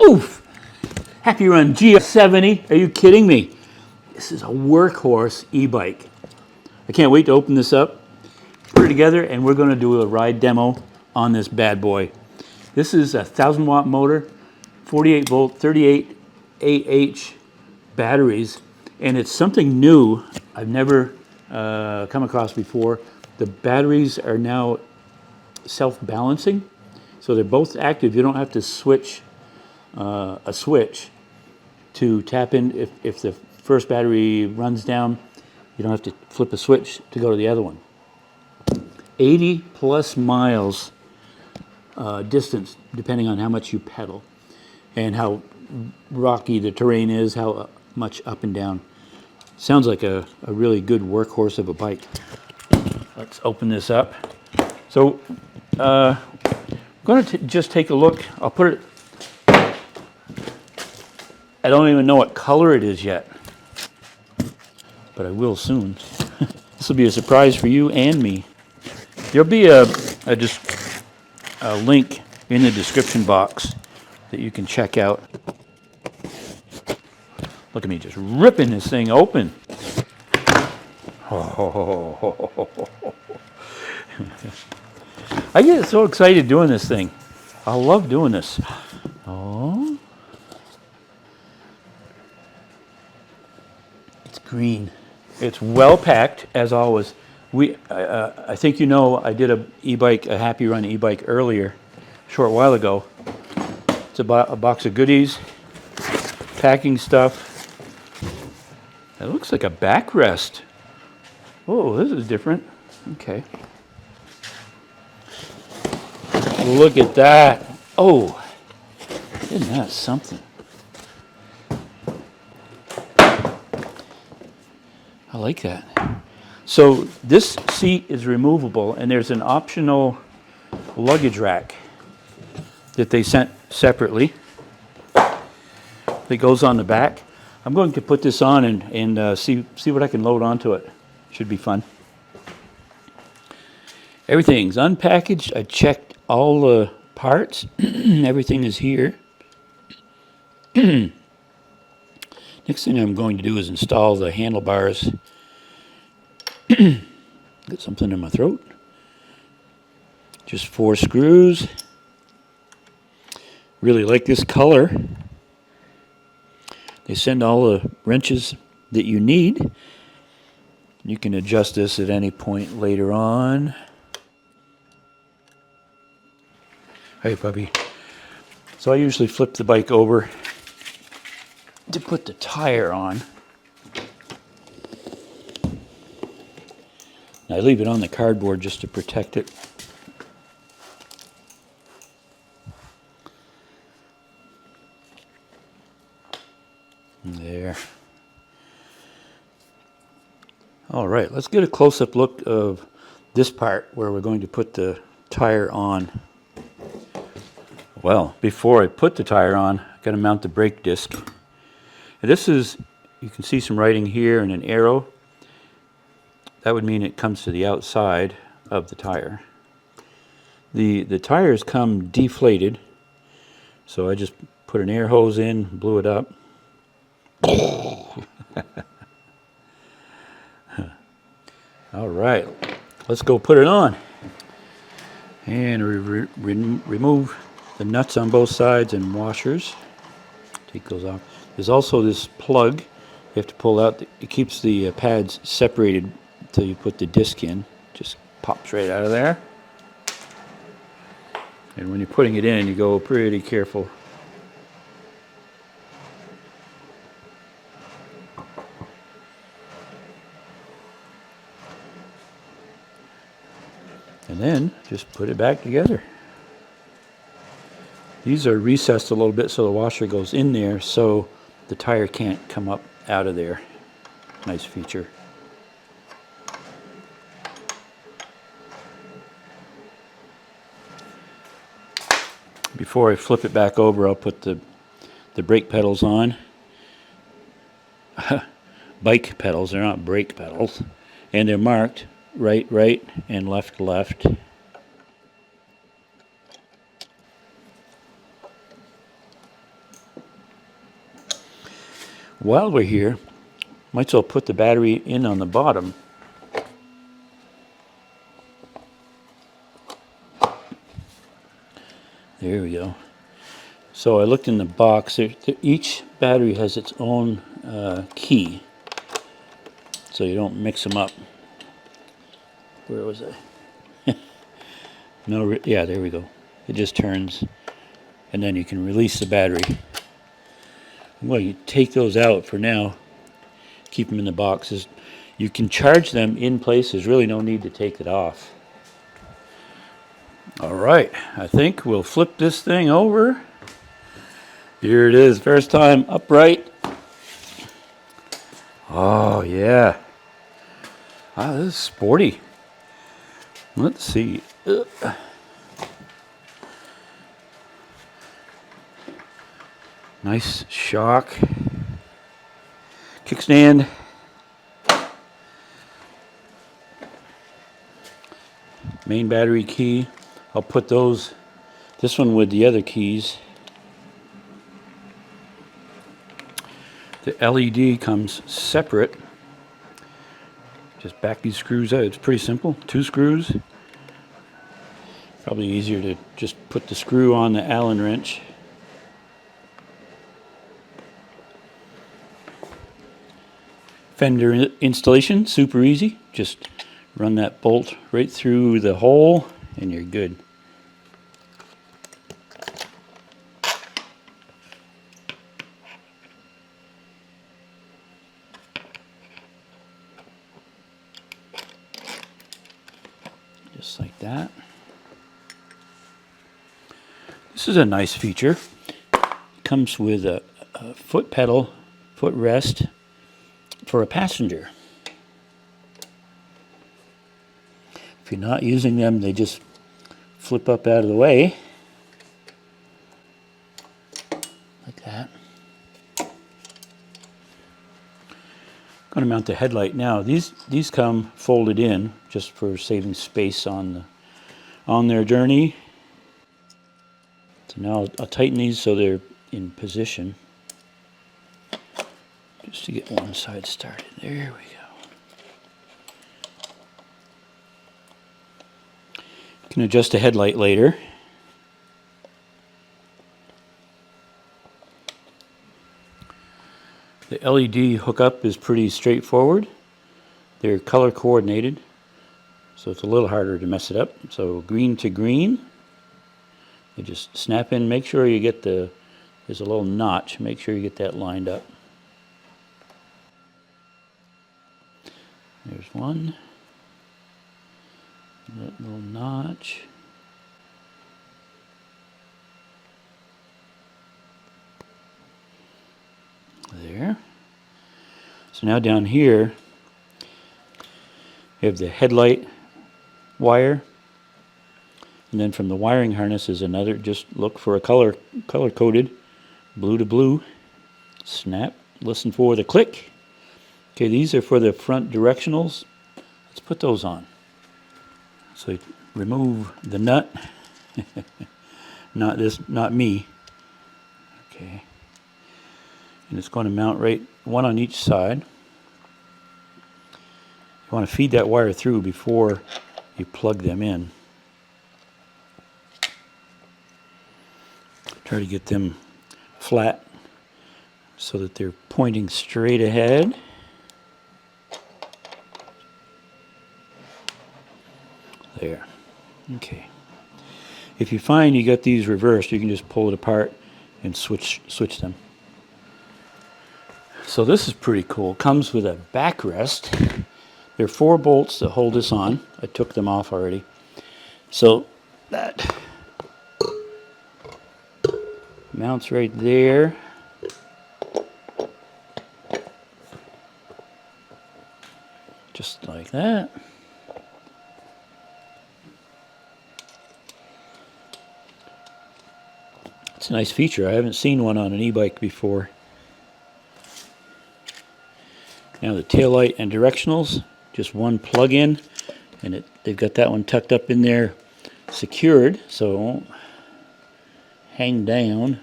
Oof! HappyRun G70. Are you kidding me? This is a workhorse e-bike. I can't wait to open this up, put it together, and we're going to do a ride demo on this bad boy. This is a 1,000-watt motor, 48 volt, 38 AH batteries, and it's something new I've never come across before. The batteries are now self-balancing, so they're both active. You don't have to switch a switch to tap in. If the first battery runs down, you don't have to flip a switch to go to the other one. 80 plus miles distance, depending on how much you pedal and how rocky the terrain is, how much up and down. Sounds like a really good workhorse of a bike. Let's open this up. So I'm going to just take a look. I'll put it, I don't even know what color it is yet, but I will soon. This will be a surprise for you and me. There'll be a link in the description box that you can check out. Look at me just ripping this thing open. I get so excited doing this thing. I love doing this. Oh, it's green. It's well packed as always. I think you know I did a HappyRun e-bike earlier, a short while ago. It's a box of goodies, packing stuff. It looks like a backrest. Oh, this is different. Okay. Look at that. Oh, isn't that something? I like that. So this seat is removable, and there's an optional luggage rack that they sent separately that goes on the back. I'm going to put this on and see what I can load onto it. Should be fun. Everything's unpackaged. I checked all the parts. Everything is here. Next thing I'm going to do is install the handlebars. Get something in my throat. Just 4 screws. Really like this color. They send all the wrenches that you need. You can adjust this at any point later on. Hey, puppy. So I usually flip the bike over to put the tire on. I leave it on the cardboard just to protect it. There. All right, let's get a close-up look of this part where we're going to put the tire on. Well, before I put the tire on, I've got to mount the brake disc. And this is, you can see some writing here and an arrow. That would mean it comes to the outside of the tire. The tires come deflated, so I just put an air hose in, blew it up. All right, let's go put it on. And remove the nuts on both sides and washers. Take those off. There's also this plug you have to pull out. It keeps the pads separated until you put the disc in. Just pops right out of there. And when you're putting it in, you go pretty careful. And then just put it back together. These are recessed a little bit so the washer goes in there so the tire can't come up out of there. Nice feature. Before I flip it back over, I'll put the brake pedals on. Bike pedals, they're not brake pedals. And they're marked right, right, and left, left. While we're here, might as well put the battery in on the bottom. There we go. So I looked in the box. Each battery has its own key, so you don't mix them up. Where was I? No, yeah, there we go. It just turns, and then you can release the battery. Well, you take those out for now. Keep them in the boxes. You can charge them in place. There's really no need to take it off. All right, I think we'll flip this thing over. Here it is, first time upright. Oh yeah. Wow, this is sporty. Let's see. Nice shock. Kickstand. Main battery key. I'll put this one with the other keys. The LED comes separate. Just back these screws out. It's pretty simple. 2 screws. Probably easier to just put the screw on the Allen wrench. Fender installation, super easy. Just run that bolt right through the hole and you're good. Just like that. This is a nice feature. It comes with a foot pedal, foot rest for a passenger. If you're not using them, they just flip up out of the way. Like that. I'm going to mount the headlight now. These come folded in just for saving space on their journey. So now I'll tighten these so they're in position. Just to get one side started. There we go. You can adjust the headlight later. The LED hookup is pretty straightforward. They're color coordinated, so it's a little harder to mess it up. So green to green, you just snap in. Make sure you get there's a little notch. Make sure you get that lined up. There's one. That little notch. There. So now down here, you have the headlight wire, and then from the wiring harness is another. Just look for a color coded, blue to blue. Snap. Listen for the click. Okay, these are for the front directionals. Let's put those on. So remove the nut. Not me. Okay. And it's going to mount right one on each side. You want to feed that wire through before you plug them in. Try to get them flat so that they're pointing straight ahead. There. Okay. If you find you got these reversed, you can just pull it apart and switch them. So this is pretty cool. Comes with a backrest. There are 4 bolts that hold this on. I took them off already. So that mounts right there. Just like that. It's a nice feature. I haven't seen one on an e-bike before. Now the taillight and directionals, just one plug-in, and they've got that one tucked up in there, secured, so it won't hang down.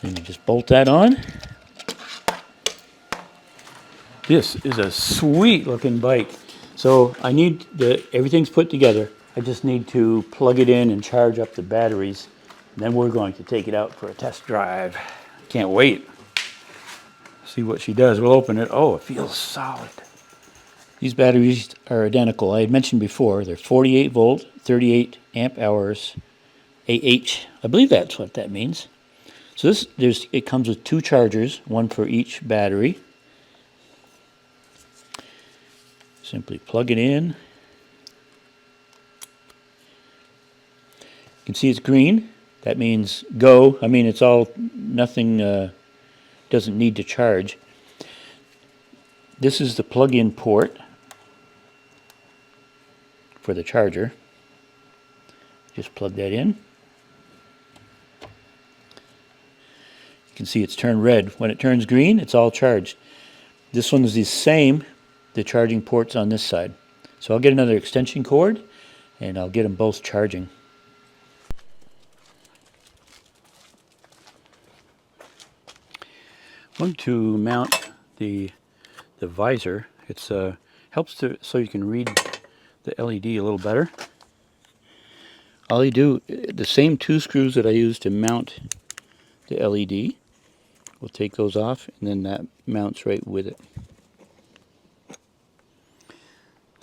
Then you just bolt that on, This is a sweet looking bike. So I need everything's put together. I just need to plug it in and charge up the batteries. And then we're going to take it out for a test drive. Can't wait. See what she does. We'll open it. Oh, it feels solid. These batteries are identical. I had mentioned before, they're 48 volt, 38 amp hours, AH. I believe that's what that means. So it comes with 2 chargers, one for each battery. Simply plug it in. You can see it's green. That means go. I mean, it's all, nothing doesn't need to charge. This is the plug-in port for the charger. Just plug that in. You can see it's turned red. When it turns green, it's all charged. This one is the same, the charging ports on this side. So I'll get another extension cord and I'll get them both charging. I'm going to mount the visor. It's helps so you can read the LED a little better. All you do, the same 2 screws that I use to mount the LED, we'll take those off and then that mounts right with it.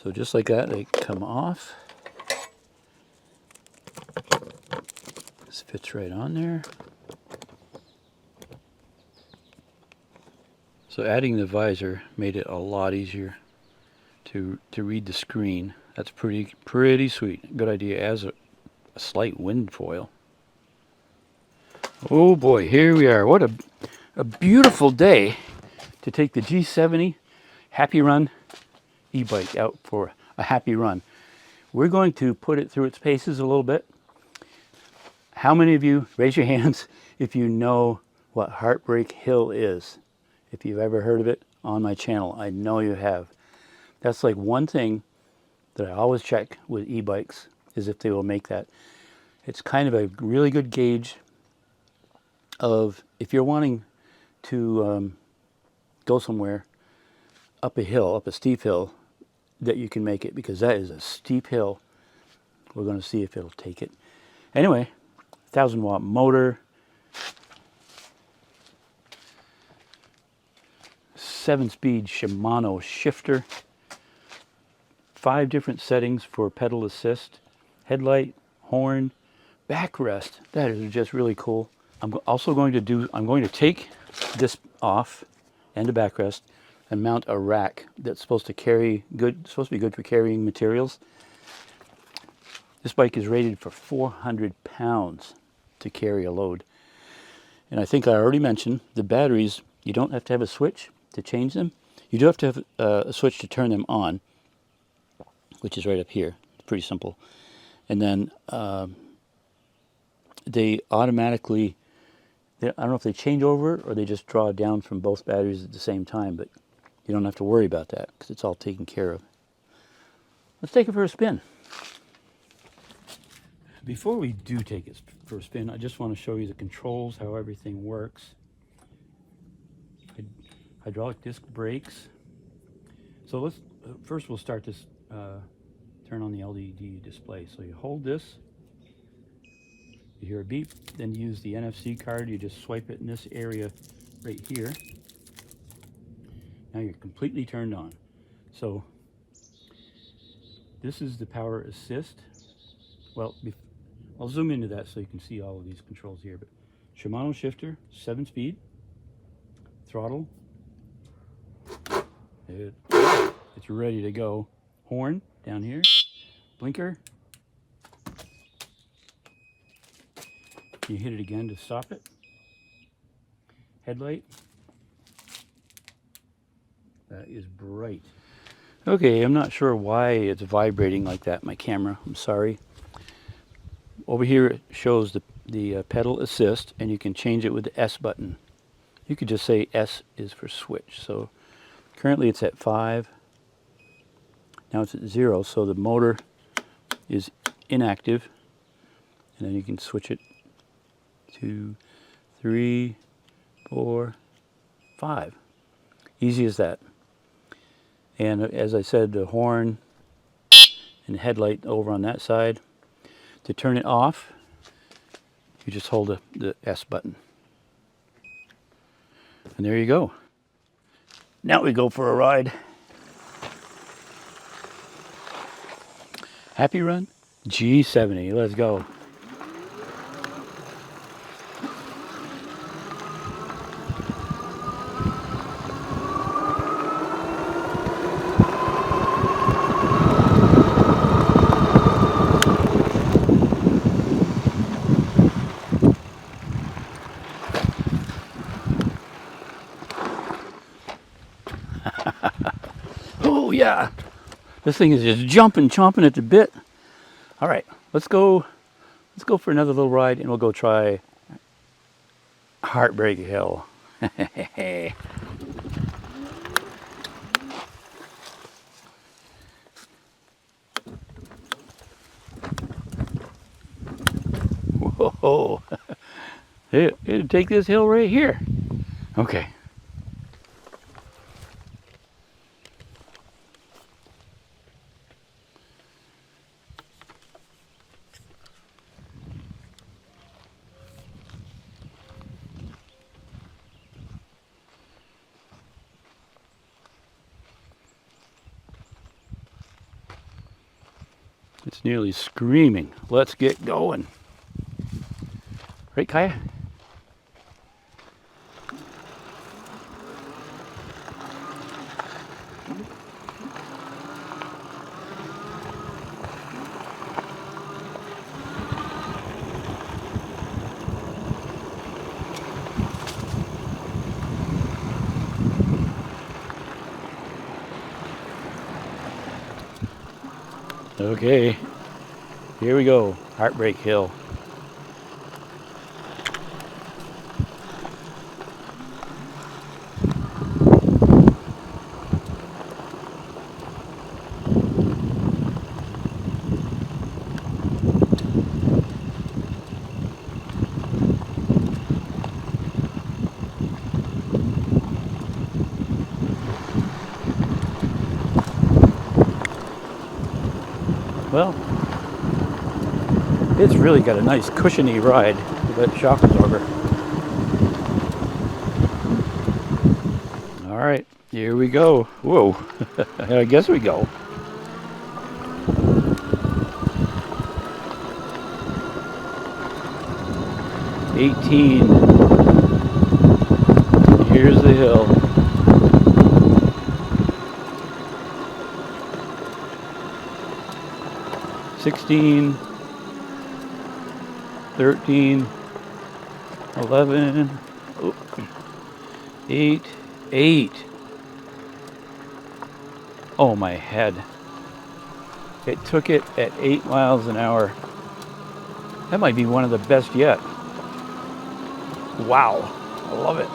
So just like that, they come off. This fits right on there. So adding the visor made it a lot easier to read the screen. That's pretty sweet. Good idea as a slight wind foil. Oh boy, here we are. What a beautiful day to take the G70 HappyRun e-bike out for a happy run. We're going to put it through its paces a little bit. How many of you, raise your hands if you know what Heartbreak Hill is? If you've ever heard of it on my channel, I know you have. That's like one thing that I always check with e-bikes is if they will make that. It's kind of a really good gauge of if you're wanting to go somewhere up a hill, up a steep hill, that you can make it, because that is a steep hill. We're going to see if it'll take it. Anyway, 1,000-watt motor, 7-speed Shimano shifter, 5 different settings for pedal assist, headlight, horn, backrest. That is just really cool. I'm going to take this off and the backrest and mount a rack that's supposed to be good for carrying materials. This bike is rated for 400 pounds to carry a load. And I think I already mentioned the batteries, you don't have to have a switch to change them. You do have to have a switch to turn them on, which is right up here. It's pretty simple. And then they automatically, I don't know if they change over or they just draw down from both batteries at the same time, but you don't have to worry about that because it's all taken care of. Let's take it for a spin. Before we do take it for a spin, I just want to show you the controls, how everything works. Hydraulic disc brakes. So let's first we'll start this, turn on the LED display. So you hold this, you hear a beep, then you use the NFC card, you just swipe it in this area right here. Now you're completely turned on. So this is the power assist. Well, I'll zoom into that so you can see all of these controls here. But Shimano shifter, 7-speed, throttle. It's ready to go. Horn down here, blinker. You hit it again to stop it. Headlight. That is bright. Okay, I'm not sure why it's vibrating like that, my camera. I'm sorry. Over here it shows the pedal assist, and you can change it with the S button. You could just say S is for switch. So currently it's at 5. Now it's at 0, so the motor is inactive. And then you can switch it 2, 3, 4, 5. Easy as that. And as I said, the horn and headlight over on that side. To turn it off, you just hold the S button. And there you go. Now we go for a ride. HappyRun G70. Let's go. Oh yeah. This thing is just jumping, chomping at the bit. All right, let's go for another little ride, and we'll go try Heartbreak Hill. Whoa. It'll take this hill right here. Okay. It's nearly screaming. Let's get going. Right, Kaya? Okay, here we go, Heartbreak Hill. Well, it's really got a nice cushiony ride with that shock absorber. All right, here we go. Whoa, I guess we go. $18. Here's the hill. $16, $13, $11, $8. Oh, my head. It took it at 8 miles an hour. That might be one of the best yet. Wow, I love it.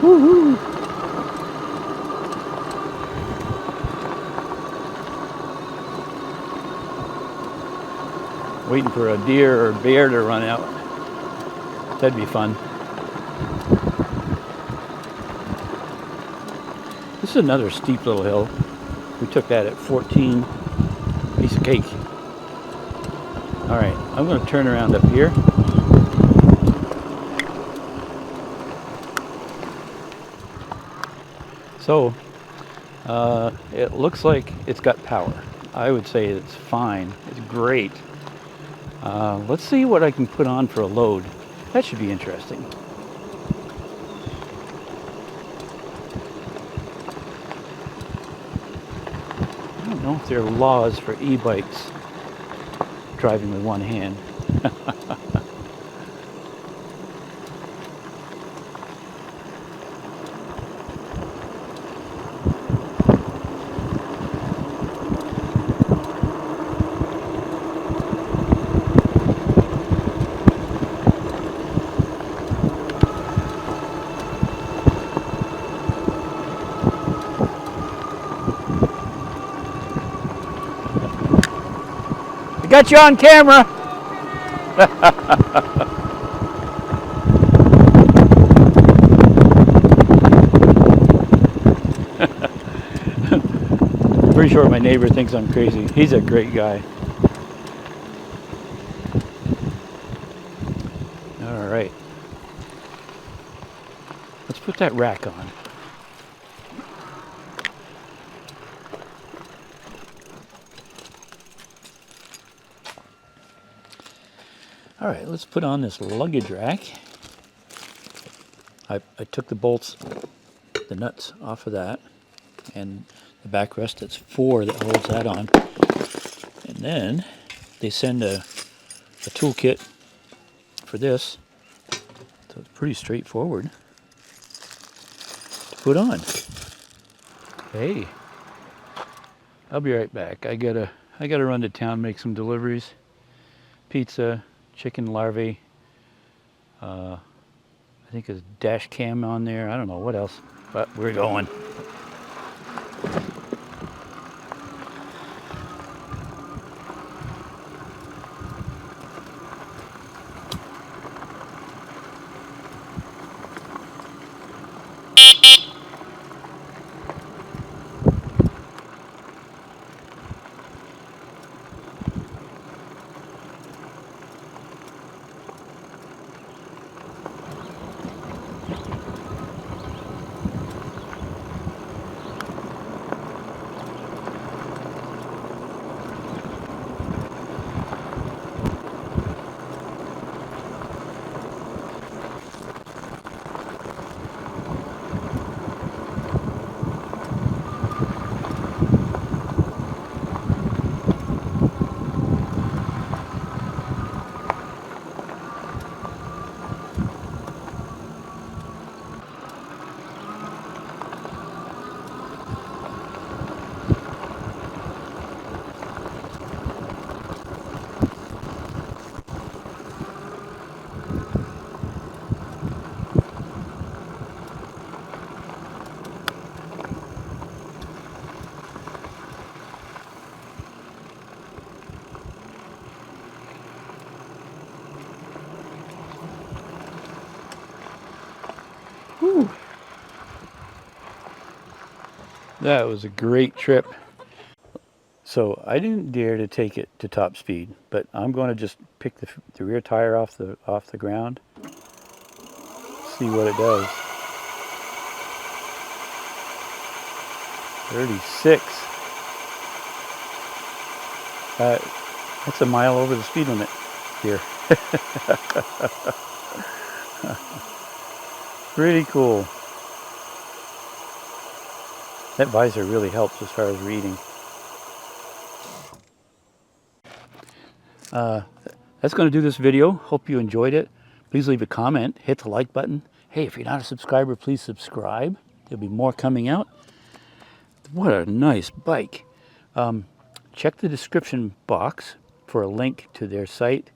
Woo-hoo. Waiting for a deer or bear to run out. That'd be fun. This is another steep little hill. We took that at 14. Piece of cake. All right, I'm going to turn around up here. So, it looks like it's got power. I would say it's fine. It's great. Let's see what I can put on for a load. That should be interesting. I don't know if there are laws for e-bikes driving with one hand. got you on camera. Pretty sure my neighbor thinks I'm crazy. He's a great guy. All right. Let's put that rack on. All right, let's put on this luggage rack. I took the bolts, the nuts off of that, and the backrest, that's 4 that holds that on. And then they send a toolkit for this, so it's pretty straightforward to put on. Hey, I'll be right back. I gotta run to town, make some deliveries. Pizza, chicken larvae. I think there's a dash cam on there. I don't know what else, but we're going. Whew. That was a great trip. So I didn't dare to take it to top speed, but I'm going to just pick the rear tire off the ground, see what it does. 36. That's a mile over the speed limit here. Pretty cool. That visor really helps as far as reading. That's going to do this video. Hope you enjoyed it. Please leave a comment, hit the like button. Hey, if you're not a subscriber, please subscribe. There'll be more coming out. What a nice bike. Check the description box for a link to their site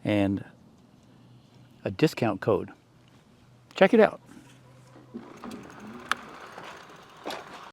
and a discount code. Check it out.